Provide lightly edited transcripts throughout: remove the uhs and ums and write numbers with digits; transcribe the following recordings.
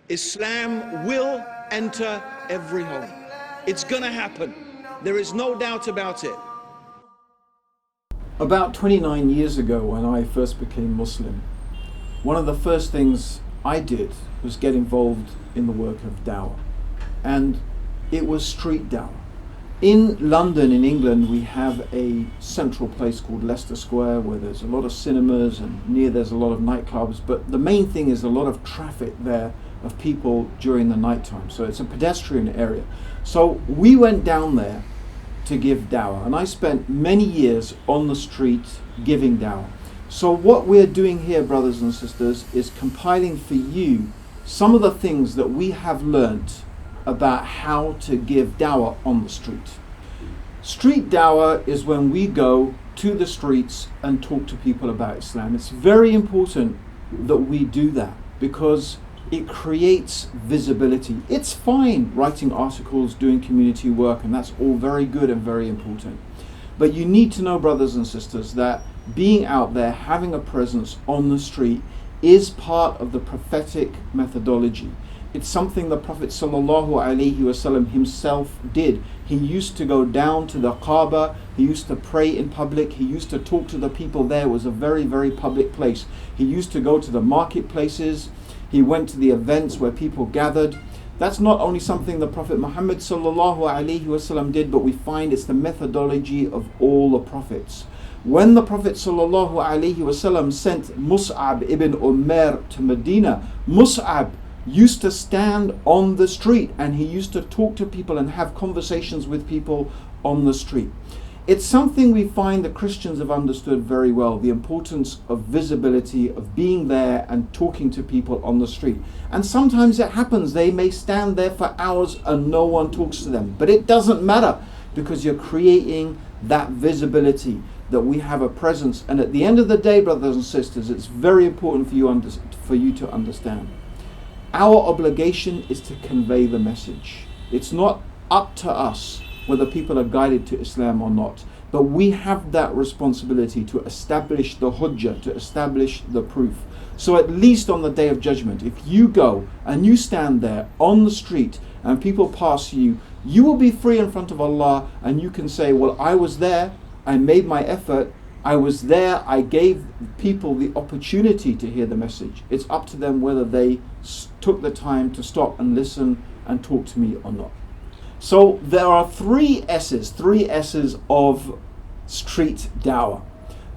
Islam will enter every home. It's gonna happen. There is no doubt about it. About 29 years ago, when I first became Muslim, one of the first things I did was get involved in the work of Dawah. And it was street Dawah. In London, in England, we have a central place called Leicester Square where there's a lot of cinemas and near there's a lot of nightclubs. But the main thing is a lot of traffic there of people during the nighttime. So it's a pedestrian area. So we went down there to give Dawah. And I spent many years on the street giving Dawah. So what we're doing here, brothers and sisters, is compiling for you some of the things that we have learnt about how to give Dawah on the street. Street Dawah is when we go to the streets and talk to people about Islam. It's very important that we do that because it creates visibility. It's fine writing articles, doing community work, and that's all very good and very important. But you need to know, brothers and sisters, that being out there, having a presence on the street is part of the prophetic methodology. It's something the Prophet ﷺ himself did. He used to go down to the Kaaba, he used to pray in public, he used to talk to the people there. It was a very, very public place. He used to go to the marketplaces, he went to the events where people gathered. That's not only something the Prophet Muhammad ﷺ did, but we find it's the methodology of all the prophets. When the Prophet ﷺ sent Mus'ab ibn Umair to Medina, Mus'ab used to stand on the street and he used to talk to people and have conversations with people on the street. It's something we find that Christians have understood very well, the importance of visibility, of being there and talking to people on the street. And sometimes it happens, they may stand there for hours and no one talks to them. But it doesn't matter because you're creating that visibility, that we have a presence. And at the end of the day, brothers and sisters, it's very important for you to understand. Our obligation is to convey the message. It's not up to us whether people are guided to Islam or not, but we have that responsibility to establish the hujjah, to establish the proof. So at least on the Day of Judgment, if you go and you stand there on the street and people pass you, you will be free in front of Allah and you can say, well, I was there, I made my effort, I was there, I gave people the opportunity to hear the message. It's up to them whether they took the time to stop and listen and talk to me or not. So there are three S's of street Dawah.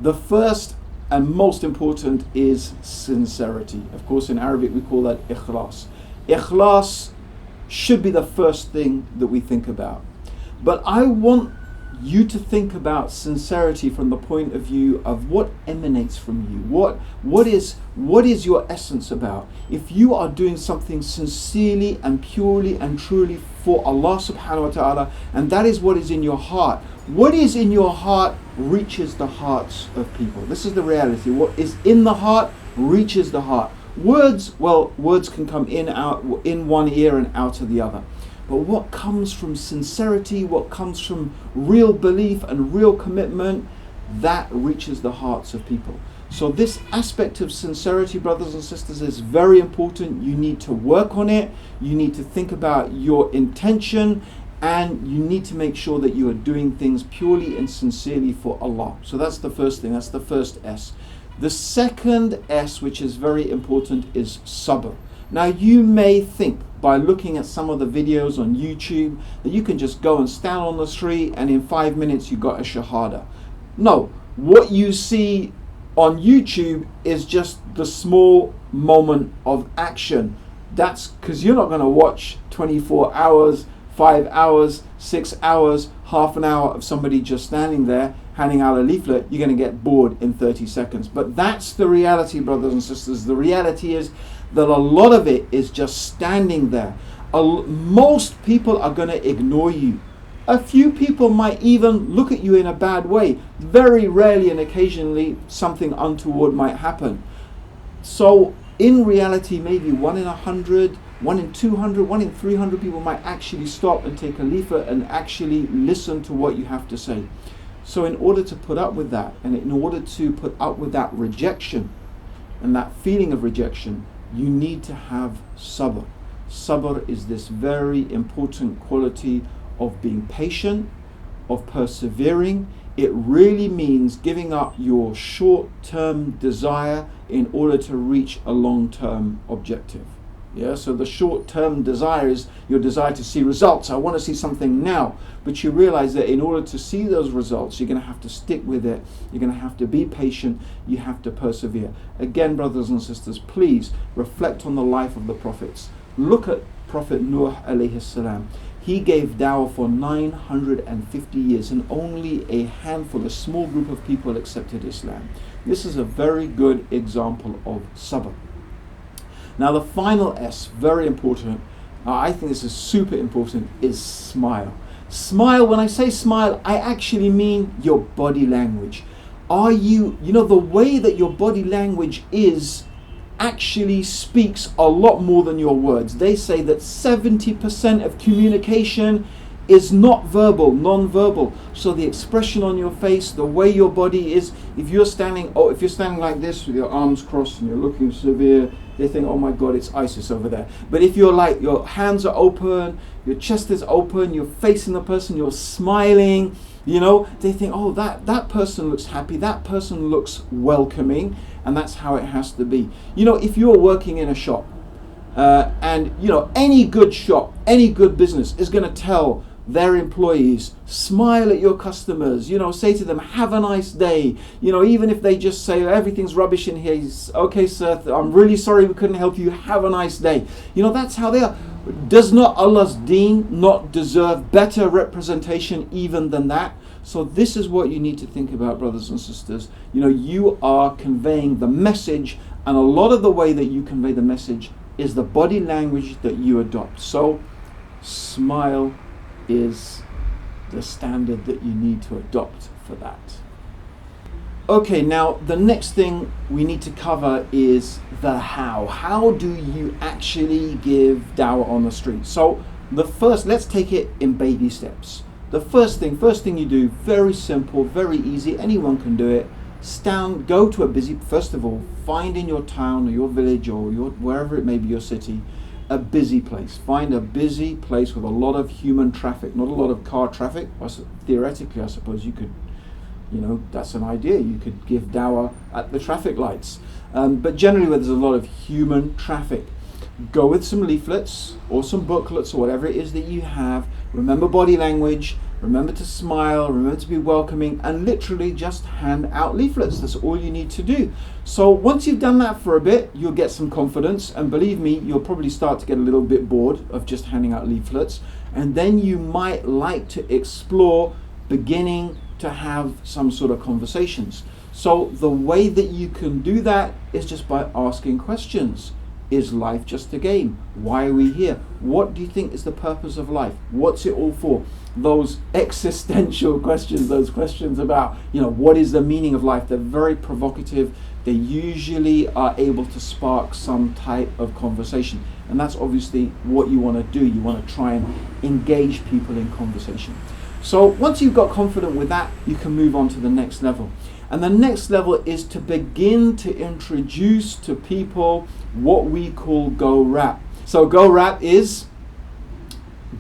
The first and most important is sincerity. Of course, in Arabic we call that ikhlas. Ikhlas should be the first thing that we think about. But I want you to think about sincerity from the point of view of what emanates from you. What is your essence about? If you are doing something sincerely and purely and truly for Allah subhanahu wa ta'ala, and that is what is in your heart, what is in your heart reaches the hearts of people. This is the reality. What is in the heart reaches the heart. Words can come in one ear and out of the other. But what comes from sincerity, what comes from real belief and real commitment, that reaches the hearts of people. So this aspect of sincerity, brothers and sisters, is very important. You need to work on it. You need to think about your intention, and you need to make sure that you are doing things purely and sincerely for Allah. So that's the first thing. That's the first S. The second S, which is very important, is sabr. Now you may think by looking at some of the videos on YouTube that you can just go and stand on the street and in 5 minutes you got a shahada. No, what you see on YouTube is just the small moment of action. That's because you're not going to watch 24 hours, 5 hours, 6 hours, half an hour of somebody just standing there handing out a leaflet. You're going to get bored in 30 seconds. But that's the reality, brothers and sisters. The reality is that a lot of it is just standing there. Most people are going to ignore you. A few people might even look at you in a bad way. Very rarely and occasionally something untoward might happen. So in reality, maybe 1 in 100, 1 in 200, 1 in 300 people might actually stop and take a leaflet and actually listen to what you have to say. So in order to put up with that, and in order to put up with that rejection and that feeling of rejection, you need to have sabr. Sabr is this very important quality of being patient, of persevering. It really means giving up your short-term desire in order to reach a long-term objective. Yeah, so the short-term desire is your desire to see results. I want to see something now. But you realize that in order to see those results, you're going to have to stick with it. You're going to have to be patient. You have to persevere. Again, brothers and sisters, please reflect on the life of the prophets. Look at Prophet Nuh alayhi salam. He gave dawah for 950 years and only a handful, a small group of people accepted Islam. This is a very good example of sabr. Now the final S, very important, I think this is super important, is smile. Smile, when I say smile, I actually mean your body language. Are you know, the way that your body language is actually speaks a lot more than your words. They say that 70% of communication is not verbal, non-verbal. So the expression on your face, the way your body is, if you're standing like this with your arms crossed and you're looking severe, they think, oh my God, it's ISIS over there. But if you're like, your hands are open, your chest is open, you're facing the person, you're smiling, you know, they think, oh, that person looks happy, that person looks welcoming, and that's how it has to be. You know, if you're working in a shop, and you know, any good shop, any good business is going to tell their employees, smile at your customers, you know, say to them, have a nice day. You know, even if they just say everything's rubbish in here, okay sir, I'm really sorry we couldn't help you, have a nice day. You know, that's how they are. Does not Allah's deen not deserve better representation even than that? So this is what you need to think about, brothers and sisters. You know, you are conveying the message, and a lot of the way that you convey the message is the body language that you adopt. So smile is the standard that you need to adopt for that. Okay, now the next thing we need to cover is the how. How do you actually give dawah on the street? So let's take it in baby steps. The first thing you do, very simple, very easy, anyone can do it. Go to a busy, first of all, find in your town or your village or wherever it may be, your city, a busy place. Find a busy place with a lot of human traffic, not a lot of car traffic. Theoretically, I suppose you could, you know, that's an idea. You could give dawah at the traffic lights. But generally where there's a lot of human traffic, go with some leaflets or some booklets or whatever it is that you have. Remember body language, remember to smile, remember to be welcoming, and literally just hand out leaflets. That's all you need to do. So once you've done that for a bit, you'll get some confidence, and believe me, you'll probably start to get a little bit bored of just handing out leaflets, and then you might like to explore beginning to have some sort of conversations. So the way that you can do that is just by asking questions. Is life just a game? Why are we here? What do you think is the purpose of life? What's it all for? Those existential questions, those questions about, you know, what is the meaning of life? They're very provocative. They usually are able to spark some type of conversation. And that's obviously what you want to do. You want to try and engage people in conversation. So once you've got confident with that, you can move on to the next level. And the next level is to begin to introduce to people what we call go rap. So go rap is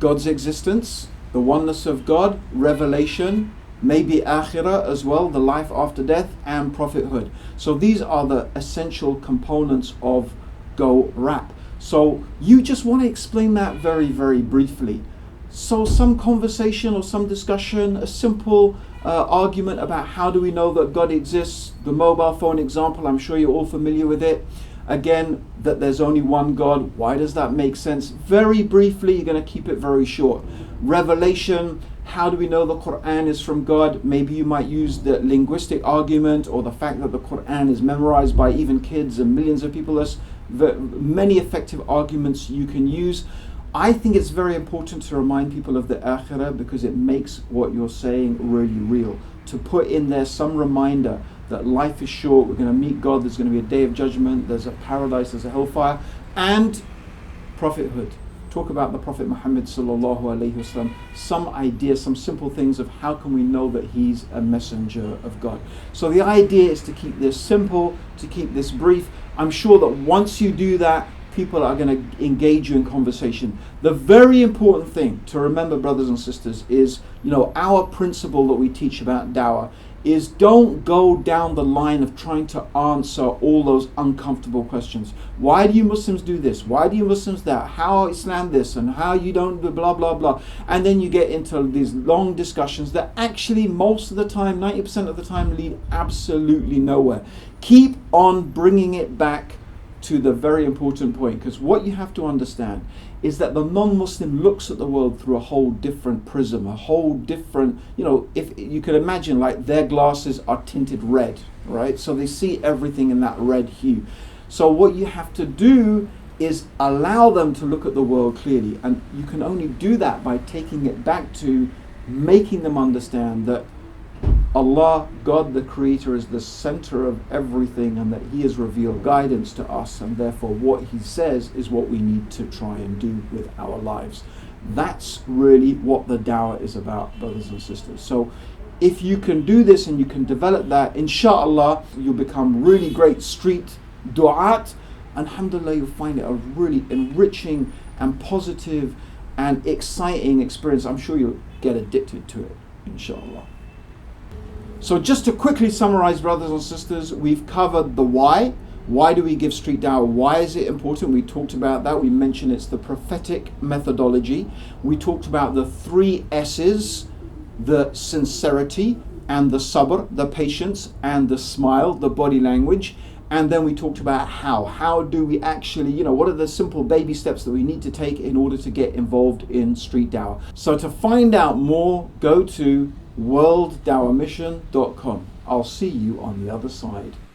God's existence, the oneness of God, revelation, maybe iERA as well, the life after death, and prophethood. So these are the essential components of go rap. So you just want to explain that very, very briefly. So some conversation or some discussion, a simple argument about how do we know that God exists, the mobile phone example, I'm sure you're all familiar with it. Again, that there's only one God, why does that make sense? Very briefly, you're going to keep it very short. Revelation, how do we know the Quran is from God? Maybe you might use the linguistic argument or the fact that the Quran is memorized by even kids and millions of people. There's many effective arguments you can use. I think it's very important to remind people of the iERA because it makes what you're saying really real. To put in there some reminder that life is short, we're going to meet God, there's going to be a day of judgment, there's a paradise, there's a hellfire, and prophethood. Talk about the Prophet Muhammad sallallahu alaihi wasallam, some ideas, some simple things of how can we know that he's a messenger of God. So the idea is to keep this simple, to keep this brief. I'm sure that once you do that, people are going to engage you in conversation. The very important thing to remember, brothers and sisters, is, our principle that we teach about Dawah is don't go down the line of trying to answer all those uncomfortable questions. Why do you Muslims do this? Why do you Muslims that? How Islam this and how you don't do blah blah blah. And then you get into these long discussions that actually most of the time, 90% of the time, lead absolutely nowhere. Keep on bringing it back to the very important point, because what you have to understand is that the non-Muslim looks at the world through a whole different prism, a whole different, if you could imagine, like their glasses are tinted red, right? So they see everything in that red hue. So what you have to do is allow them to look at the world clearly, and you can only do that by taking it back to making them understand that Allah, God the Creator, is the center of everything, and that He has revealed guidance to us, and therefore what He says is what we need to try and do with our lives. That's really what the Dawah is about, brothers and sisters. So if you can do this and you can develop that, inshallah, you'll become really great street du'at. Alhamdulillah, you'll find it a really enriching and positive and exciting experience. I'm sure you'll get addicted to it, inshallah. So just to quickly summarize, brothers and sisters, we've covered the why. Why do we give street dawah? Why is it important? We talked about that. We mentioned it's the prophetic methodology. We talked about the 3 S's, the sincerity and the sabr, the patience, and the smile, the body language. And then we talked about how. How do we actually, what are the simple baby steps that we need to take in order to get involved in street dawah? So to find out more, go to worlddawahmission.com. I'll see you on the other side.